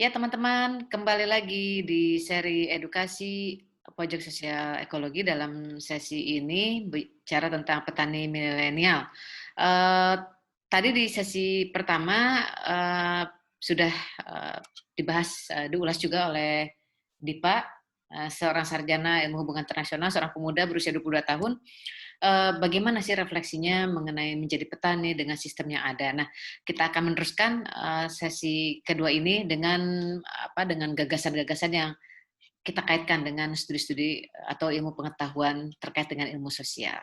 Ya teman-teman, kembali lagi di seri edukasi pojok sosial ekologi. Dalam sesi ini bicara tentang petani milenial. Eee, Tadi di sesi pertama, sudah, eee, dibahas, diulas juga oleh Dipa, seorang sarjana ilmu hubungan internasional, seorang pemuda berusia 22 tahun. Bagaimana sih refleksinya mengenai menjadi petani dengan sistem yang ada. Nah, kita akan meneruskan, sesi kedua ini dengan gagasan-gagasan yang kita kaitkan dengan studi-studi atau ilmu pengetahuan terkait dengan ilmu sosial.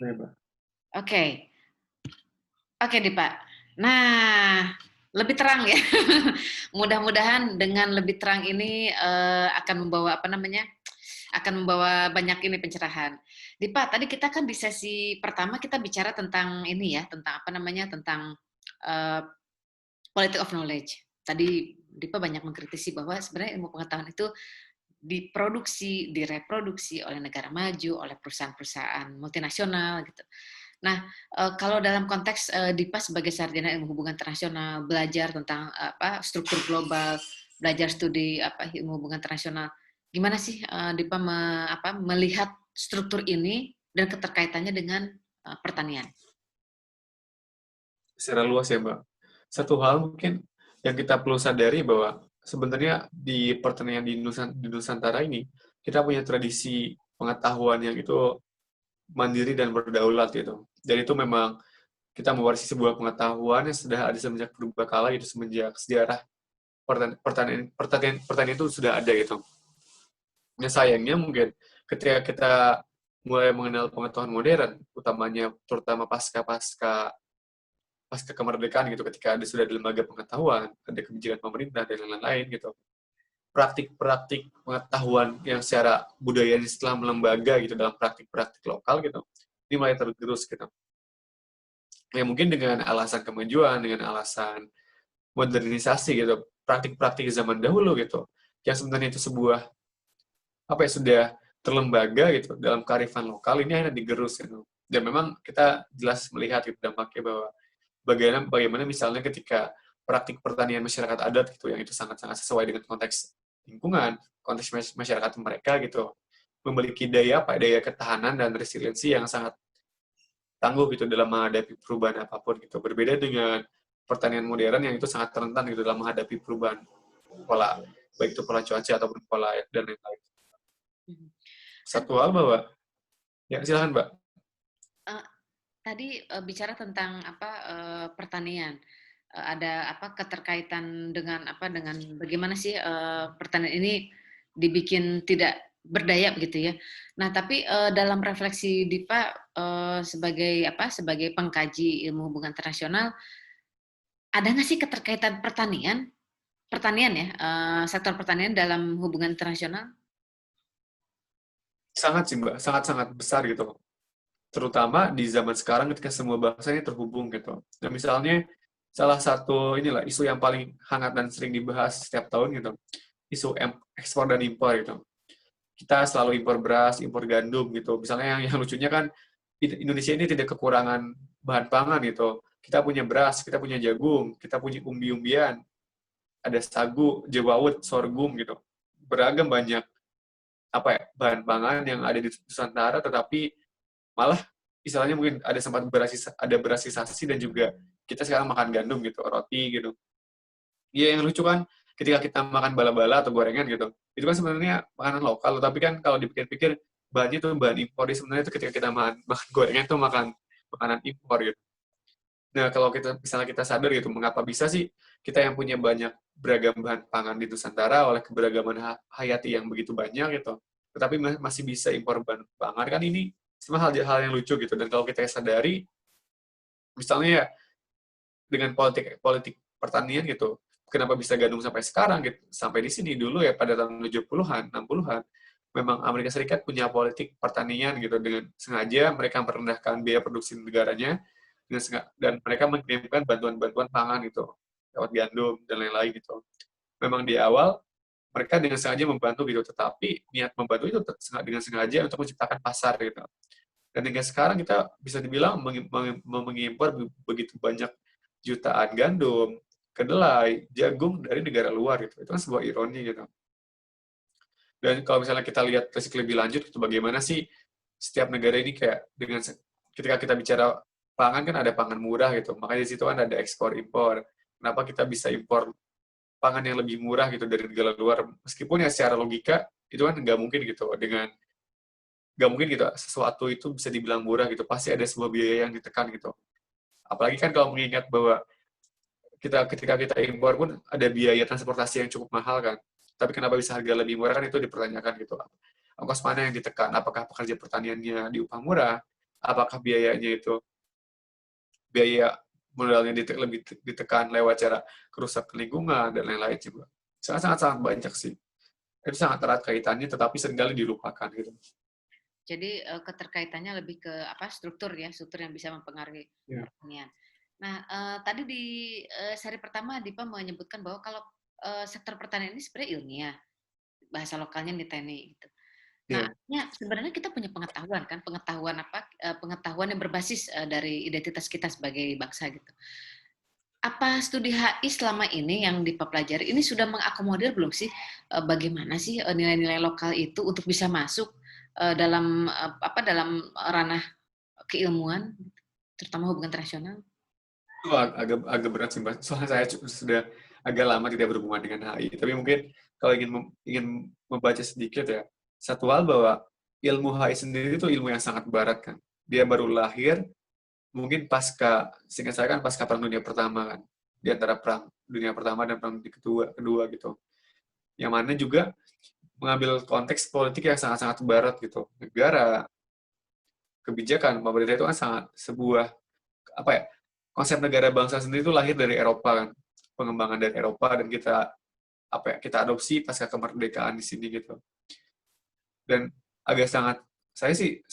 Iya, Mbak. Oke. Oke nih, Pak. Nah, lebih terang ya. Mudah-mudahan dengan lebih terang ini, akan membawa akan membawa banyak ini pencerahan. Dipa, tadi kita kan di sesi pertama kita bicara tentang ini ya, tentang eee, politic of knowledge. Tadi Dipa banyak mengkritisi bahwa sebenarnya ilmu pengetahuan itu diproduksi, direproduksi oleh negara maju, oleh perusahaan-perusahaan multinasional gitu. Nah, kalau dalam konteks, Dipa sebagai sarjana ilmu hubungan internasional, belajar tentang, struktur global, belajar studi, ilmu hubungan internasional, gimana sih, Dipa melihat struktur ini dan keterkaitannya dengan, pertanian? Secara luas ya, Mbak. Satu hal mungkin yang kita perlu sadari bahwa sebenarnya di pertanian di Nusantara ini, kita punya tradisi pengetahuan yang itu mandiri dan berdaulat gitu. Dan itu memang kita mewarisi sebuah pengetahuan yang sudah ada semenjak purbakala, itu semenjak sejarah pertanian itu sudah ada gitu. Nah, sayangnya mungkin ketika kita mulai mengenal pengetahuan modern, utamanya terutama pasca pasca kemerdekaan gitu, ketika sudah ada lembaga pengetahuan, ada kebijakan pemerintah dan lain-lain gitu. Praktik-praktik pengetahuan yang secara budaya setelah melembaga gitu dalam praktik-praktik lokal gitu, ini mulai tergerus gitu. Ya mungkin dengan alasan kemajuan, dengan alasan modernisasi gitu, praktik-praktik zaman dahulu gitu, yang sebenarnya itu sebuah sudah terlembaga gitu dalam kearifan lokal, ini akhirnya digerus gitu. Dan memang kita jelas melihat gitu dampaknya bahwa bagaimana misalnya ketika praktik pertanian masyarakat adat gitu yang itu sangat-sangat sesuai dengan konteks lingkungan, konteks masyarakat mereka gitu, memiliki daya ketahanan dan resiliensi yang sangat tangguh gitu dalam menghadapi perubahan apapun gitu. Berbeda dengan pertanian modern yang itu sangat rentan gitu dalam menghadapi perubahan pola, baik itu pola cuaca ataupun pola air dan lain-lain. Mhm. Kan, Satu hal bahwa, ya silakan Mbak. eee, tadi, bicara tentang pertanian, ada keterkaitan dengan bagaimana sih, pertanian ini dibikin tidak berdaya begitu ya. Nah tapi, dalam refleksi Dipa, sebagai pengkaji ilmu hubungan internasional, ada nggak sih keterkaitan pertanian ya, sektor pertanian dalam hubungan internasional? Sangat sih Mbak, sangat-sangat besar gitu. Terutama di zaman sekarang ketika semua bangsa ini terhubung gitu. Nah, misalnya salah satu inilah isu yang paling hangat dan sering dibahas setiap tahun gitu, isu ekspor dan impor gitu. Kita selalu impor beras, impor gandum gitu. Misalnya yang lucunya kan Indonesia ini tidak kekurangan bahan pangan gitu. Kita punya beras, kita punya jagung, kita punya umbi-umbian, ada sagu, jewawut, sorghum gitu. Beragam banyak bahan pangan yang ada di Nusantara, tetapi malah istilahnya mungkin ada berasisasi dan juga kita sekarang makan gandum gitu, roti gitu. Iya, yang lucu kan ketika kita makan bala-bala atau gorengan gitu, itu kan sebenarnya makanan lokal, tapi kan kalau dipikir-pikir bahannya itu bahan impor. Jadi sebenarnya itu ketika kita makan gorengan itu makan makanan impor gitu. Nah, kalau misalnya kita sadar gitu, mengapa bisa sih kita yang punya banyak beragam bahan pangan di Nusantara oleh keberagaman hayati yang begitu banyak gitu, tetapi masih bisa impor bahan pangan, kan ini semua hal yang lucu gitu. Dan kalau kita sadari, misalnya ya dengan politik politik pertanian gitu, kenapa bisa gandum sampai sekarang gitu, sampai di sini dulu ya pada tahun 70-an, 60-an, memang Amerika Serikat punya politik pertanian gitu, dengan sengaja mereka merendahkan biaya produksi negaranya, dan mereka mengirimkan bantuan-bantuan pangan gitu, lewat gandum dan lain-lain gitu. Memang di awal mereka dengan sengaja membantu gitu, tetapi niat membantu itu dengan sengaja untuk menciptakan pasar gitu. Dan hingga sekarang kita bisa dibilang mengimpor begitu banyak jutaan gandum, kedelai, jagung dari negara luar gitu. Itu kan sebuah ironi gitu. Dan kalau misalnya kita lihat risiko lebih lanjut, itu bagaimana sih setiap negara ini kayak dengan ketika kita bicara pangan kan ada pangan murah gitu, makanya di situ kan ada ekspor impor. Kenapa kita bisa impor pangan yang lebih murah gitu dari negara luar? Meskipun ya secara logika itu kan nggak mungkin gitu dengan nggak mungkin gitu sesuatu itu bisa dibilang murah gitu, pasti ada sebuah biaya yang ditekan gitu. Apalagi kan kalau mengingat bahwa ketika kita impor pun ada biaya transportasi yang cukup mahal kan. Tapi kenapa bisa harga lebih murah kan itu dipertanyakan gitu. Ongkos mana yang ditekan? Apakah pekerja pertaniannya diupah murah? Apakah biayanya itu biaya modalnya lebih ditekan lewat cara kerusakan lingkungan dan lain-lain juga. Sangat banyak sih. Itu sangat erat kaitannya tetapi seringkali dilupakan gitu. Jadi keterkaitannya lebih ke apa struktur ya, struktur yang bisa mempengaruhi Ya. pertanian. Nah, tadi di seri pertama Dipa menyebutkan bahwa kalau sektor pertanian ini sebenarnya ilmiah, bahasa lokalnya niteni gitu. Nah, Ya. artinya sebenarnya kita punya pengetahuan kan, pengetahuan apa? Pengetahuan yang berbasis dari identitas kita sebagai bangsa gitu. Apa studi HI selama ini yang dipelajari ini sudah mengakomodir belum sih bagaimana sih nilai-nilai lokal itu untuk bisa masuk dalam apa dalam ranah keilmuan, terutama hubungan internasional? Itu agak berat sih, Mbak. Soalnya saya sudah agak lama tidak berhubungan dengan HI. Tapi mungkin kalau ingin membaca sedikit ya, satu hal bahwa ilmu HI sendiri itu ilmu yang sangat barat kan. Dia baru lahir mungkin seingat saya kan pasca Perang Dunia Pertama kan. Di antara Perang Dunia Pertama dan Perang Dunia kedua gitu. Yang mana juga mengambil konteks politik yang sangat-sangat barat gitu. Negara, kebijakan, pemerintah itu kan sangat sebuah apa ya, konsep negara bangsa sendiri itu lahir dari Eropa kan, pengembangan dari Eropa dan kita adopsi pasca kemerdekaan di sini gitu. Dan agak sangat saya sih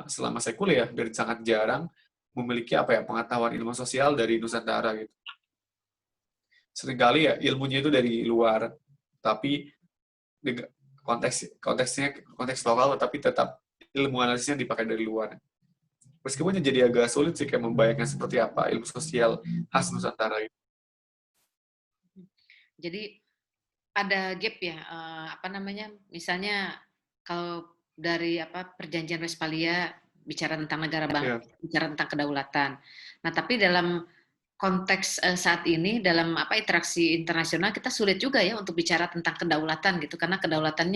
selama saya kuliah dan sangat jarang memiliki pengetahuan ilmu sosial dari Nusantara gitu. Seringkali ya ilmunya itu dari luar, tapi konteks lokal, tapi tetap ilmu analisisnya dipakai dari luar. Meskipun jadi agak sulit sih kayak membayangkan seperti apa ilmu sosial khas Nusantara itu. Jadi ada gap ya, apa namanya, misalnya kalau dari apa perjanjian Westphalia bicara tentang negara bangsa, Ya, bicara tentang kedaulatan. Nah, tapi dalam konteks saat ini dalam apa interaksi internasional kita sulit juga ya untuk bicara tentang kedaulatan gitu karena kedaulatan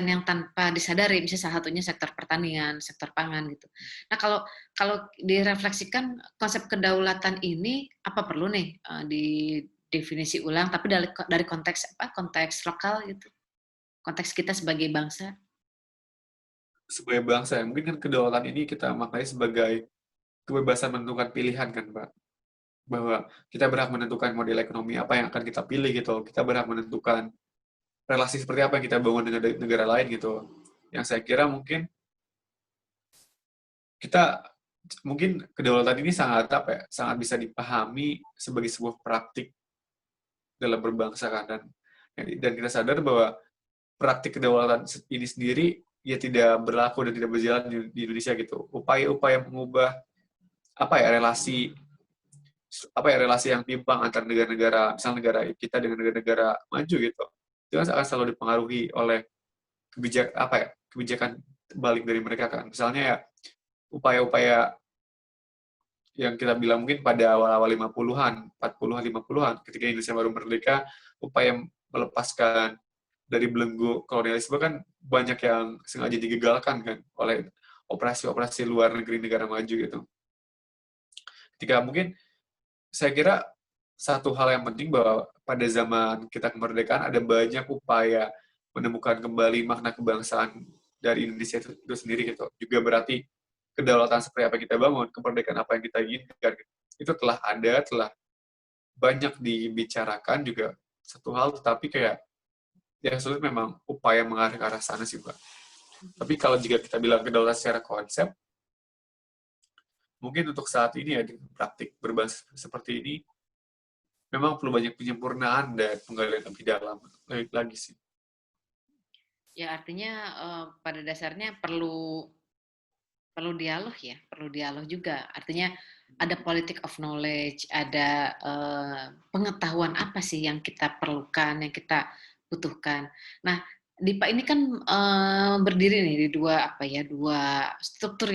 yang tanpa disadari misalnya salah satunya sektor pertanian, sektor pangan gitu. Nah, kalau kalau direfleksikan konsep kedaulatan ini apa perlu nih didefinisi ulang tapi dari konteks apa? Konteks lokal gitu. Konteks kita sebagai bangsa. sebagai bangsa ya, mungkin kan kedaulatan ini kita maknai sebagai kebebasan menentukan pilihan kan, Pak. Bahwa kita berhak menentukan model ekonomi apa yang akan kita pilih gitu. Kita berhak menentukan relasi seperti apa yang kita bangun dengan negara lain gitu. Yang saya kira kita mungkin kedaulatan ini sangat bisa dipahami sebagai sebuah praktik dalam berbangsa kan, dan kita sadar bahwa praktik kedaulatan ini sendiri ya tidak berlaku dan tidak berjalan di Indonesia gitu. Upaya-upaya mengubah relasi relasi yang timpang antar negara-negara, misal negara kita dengan negara-negara maju gitu, itu kan akan selalu dipengaruhi oleh kebijakan balik dari mereka kan. Misalnya ya upaya-upaya yang kita bilang mungkin pada awal-awal 50-an, 40-an, 50-an, ketika Indonesia baru merdeka, upaya melepaskan dari belenggu kolonialisme kan banyak yang sengaja digagalkan kan oleh operasi-operasi luar negeri negara maju gitu. Ketika mungkin saya kira satu hal yang penting bahwa pada zaman kita kemerdekaan ada banyak upaya menemukan kembali makna kebangsaan dari Indonesia itu sendiri gitu. Juga berarti kedaulatan seperti apa kita bangun, kemerdekaan apa yang kita inginkan, itu telah ada, telah banyak dibicarakan juga satu hal, tetapi kayak yang sulit memang upaya mengarah ke arah sana sih, Pak. Tapi kalau jika kita bilang kedaulatan secara konsep, mungkin untuk saat ini ya di praktik berbasis seperti ini memang perlu banyak penyempurnaan dan penggalian lebih dalam lagi sih. Ya artinya pada dasarnya perlu perlu dialog ya, perlu dialog juga. Artinya ada politic of knowledge, ada pengetahuan apa sih yang kita perlukan, yang kita butuhkan. Nah, DIPA ini kan berdiri nih di dua struktur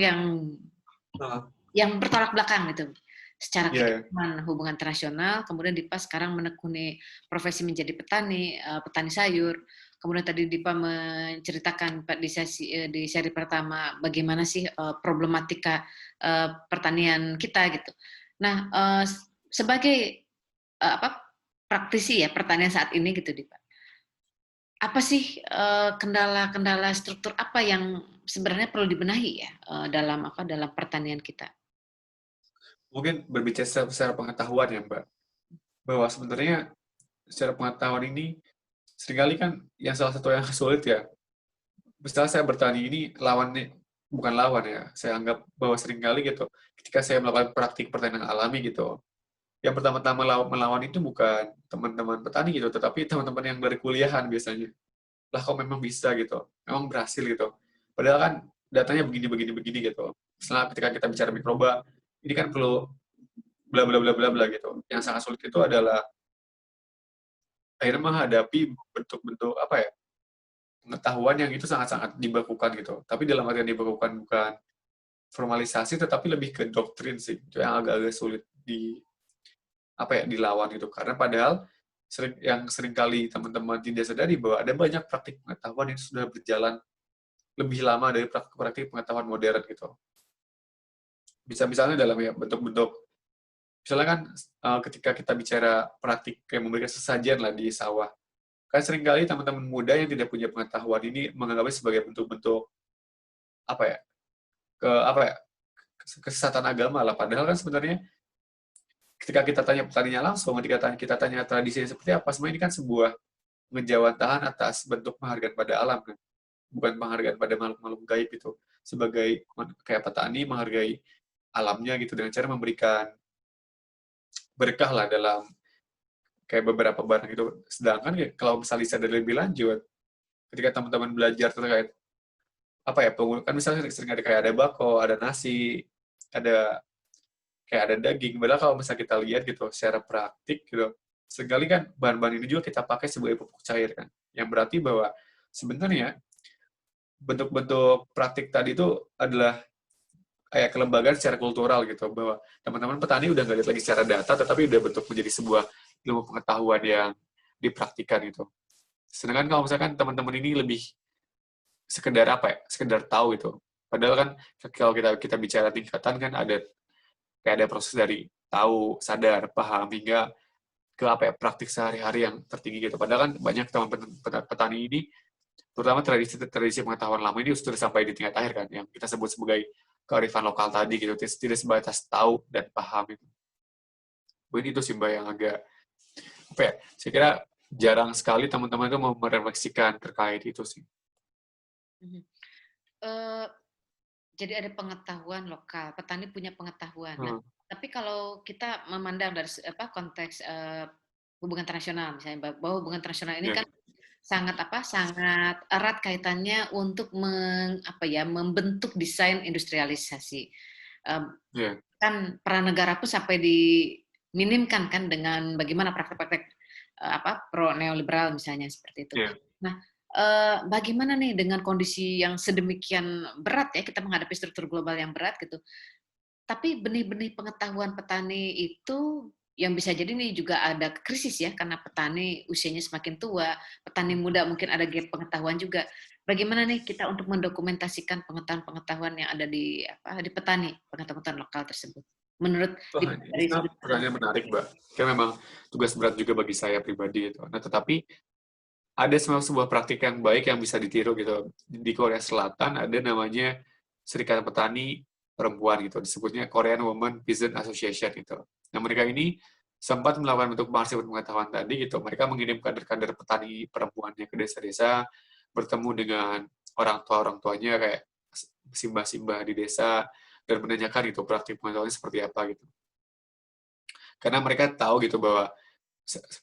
Ah, yang bertolak belakang gitu. Secara iya, ya. keilmuan hubungan internasional, kemudian DIPA sekarang menekuni profesi menjadi petani sayur. Kemudian tadi Dipa menceritakan di seri pertama bagaimana sih problematika pertanian kita gitu. Nah, sebagai praktisi ya pertanian saat ini gitu Dipa. Apa sih kendala-kendala struktur apa yang sebenarnya perlu dibenahi ya dalam pertanian kita? Mungkin berbicara secara pengetahuan ya, Mbak. Bahwa sebenarnya secara pengetahuan ini seringkali kan yang salah satu yang sulit ya. Misalnya saya bertani ini lawannya bukan lawan ya. Saya anggap bahwa seringkali gitu ketika saya melakukan praktik pertanian alami gitu. Yang pertama-tama melawan itu bukan teman-teman petani gitu, tetapi teman-teman yang dari kuliahan biasanya. Lah kok memang bisa gitu. Memang berhasil gitu. Padahal kan datanya begini begini begini gitu. Misalnya ketika kita bicara mikroba, ini kan perlu bla bla bla bla bla gitu. Yang sangat sulit itu adalah akhirnya menghadapi bentuk-bentuk apa ya pengetahuan yang itu sangat-sangat dibakukan gitu. Tapi dalam artian dibakukan bukan formalisasi, tetapi lebih ke doktrin sih. Itu yang agak-agak sulit apa ya dilawan gitu. Karena padahal yang sering kali teman-teman tidak sadari bahwa ada banyak praktik pengetahuan yang sudah berjalan lebih lama dari praktik pengetahuan modern gitu. Bisa misalnya dalam ya bentuk-bentuk misalnya kan ketika kita bicara praktik kayak memberikan sesajen lah di sawah. Kan seringkali teman-teman muda yang tidak punya pengetahuan ini menganggapnya sebagai bentuk-bentuk apa ya apa ya kesesatan agama lah. Padahal kan sebenarnya ketika kita tanya petaninya langsung, ketika kita tanya tradisinya seperti apa, sebenarnya ini kan sebuah pengejawantahan atas bentuk penghargaan pada alam kan, bukan penghargaan pada makhluk-makhluk gaib gitu. Sebagai kayak petani menghargai alamnya gitu dengan cara memberikan berkah lah dalam kayak beberapa barang itu. Sedangkan ya, kalau misalnya disadari lebih lanjut, ketika teman-teman belajar terkait apa ya kan misalnya sering ada kayak ada bako, ada nasi, ada kayak ada daging. Padahal kalau misalnya kita lihat gitu secara praktik gitu, sekali kan bahan-bahan ini juga kita pakai sebagai pupuk cair kan. Yang berarti bahwa sebenarnya bentuk-bentuk praktik tadi itu adalah kayak kelembagaan secara kultural gitu bahwa teman-teman petani udah nggak lihat lagi secara data tetapi udah bentuk menjadi sebuah ilmu pengetahuan yang dipraktikkan gitu. Sedangkan kalau misalkan teman-teman ini lebih sekedar apa ya, sekedar tahu itu. Padahal kan kalau kita bicara tingkatan kan ada kayak ada proses dari tahu, sadar, paham hingga ke apa ya praktik sehari-hari yang tertinggi gitu. Padahal kan banyak teman petani ini terutama tradisi pengetahuan lama ini sudah sampai di tingkat akhir kan yang kita sebut sebagai kearifan lokal tadi gitu tidak sebatas tahu dan paham itu. Mungkin itu sih Mbak yang agak apa ya saya kira jarang sekali teman-teman itu mau merefleksikan terkait itu sih. Mhm. Eh, jadi ada pengetahuan lokal, petani punya pengetahuan. Nah, Hmm, tapi kalau kita memandang dari konteks hubungan internasional misalnya bahwa hubungan internasional ini ya, kan sangat erat kaitannya untuk membentuk desain industrialisasi. ya, Kan peran negara pun sampai diminimkan kan dengan bagaimana praktek-praktek pro neoliberal misalnya seperti itu. ya. Nah, bagaimana nih dengan kondisi yang sedemikian berat ya kita menghadapi struktur global yang berat gitu. Tapi benih-benih pengetahuan petani itu yang bisa jadi nih juga ada krisis ya karena petani usianya semakin tua, petani muda mungkin ada gap pengetahuan juga. Bagaimana nih kita untuk mendokumentasikan pengetahuan-pengetahuan yang ada di petani, pengetahuan lokal tersebut? Menurut Wah, ini dari sudut pandang. pertanyaan menarik, Mbak. Kayak memang tugas berat juga bagi saya pribadi gitu. Nah, tetapi ada sebuah praktik yang baik yang bisa ditiru gitu. Di Korea Selatan ada namanya Serikat Petani Perempuan gitu. Disebutnya Korean Women Peasant Association gitu. Nah, mereka ini sempat melakukan bentuk pengarsipan pengetahuan tadi gitu. Mereka mengirim kader-kader petani perempuannya ke desa-desa, bertemu dengan orang tuanya kayak simbah-simbah di desa, dan menanyakan gitu praktik pengetahuannya seperti apa gitu. Karena mereka tahu gitu bahwa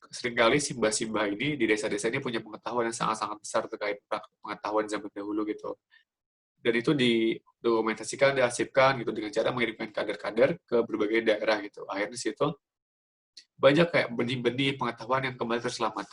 seringkali simbah-simbah ini di desa-desa ini punya pengetahuan yang sangat-sangat besar terkait pengetahuan zaman dahulu gitu. dan itu didokumentasikan, diarsipkan gitu dengan cara mengirimkan kader-kader ke berbagai daerah gitu. Akhirnya di situ banyak kayak benih-benih pengetahuan yang kembali terselamatkan.